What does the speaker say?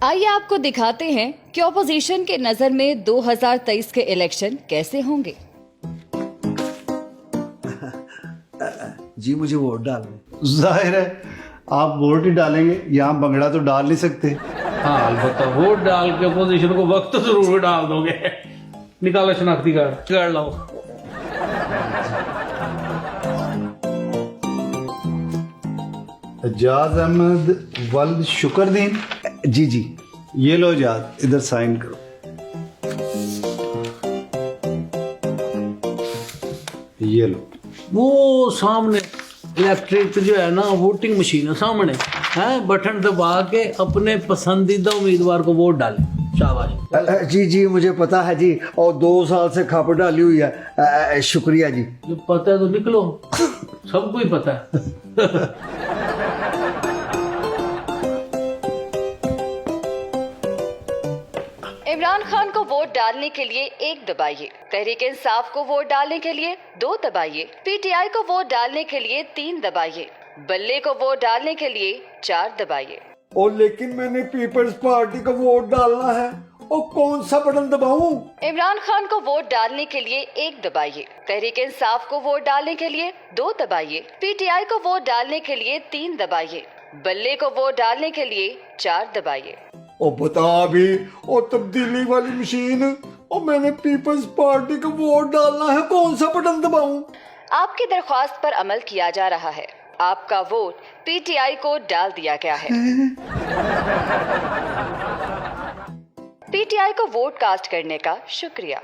आइए आपको दिखाते हैं कि ऑपोजिशन के नजर में 2023 के इलेक्शन कैसे होंगे। जी मुझे वोट डालने। जाहिर है आप वोट ही डालेंगे, यहाँ बंगड़ा तो डाल नहीं सकते। हाँ अलबत्ता वोट डाल के अपोजिशन को वक्त तो जरूर डाल दोगे। निकालो शनाख्ती कार्ड कर लो। एजाज अहमद वल्द शुक्रदीन। जी जी। ये लो एजाज, इधर साइन करो। ये लो। वो सामने इलेक्ट्रिक जो है ना वोटिंग मशीन है सामने है, बटन दबा के अपने पसंदीदा उम्मीदवार को वोट डालें। शाबाश। जी जी मुझे पता है जी, और 2 साल से खप डाली हुई है। शुक्रिया जी। जो पता है तो निकलो, सबको ही पता है। इमरान खान को वोट डालने के लिए 1 दबाइए, तहरीक इंसाफ को वोट डालने के लिए 2 दबाइए, पीटीआई को वोट डालने के लिए 3 दबाइए, बल्ले को वोट डालने के लिए 4 दबाइए। और लेकिन मैंने पीपल्स पार्टी को वोट डालना है, और कौन सा बटन दबाऊं? इमरान खान को वोट डालने के लिए 1 दबाइए, तहरीक इंसाफ को वोट डालने के लिए 2 दबाइए, पीटीआई को वोट डालने के लिए 3 दबाइए, बल्ले को वोट डालने के लिए 4 दबाइए। और बता अभी, और तब्दीली वाली मशीन, और मैंने पीपल्स पार्टी को वोट डालना है, कौन सा बटन दबाऊं? आपकी दरख्वास्त पर अमल किया जा रहा है। आपका वोट पीटीआई को डाल दिया गया है। पीटीआई को वोट कास्ट करने का शुक्रिया।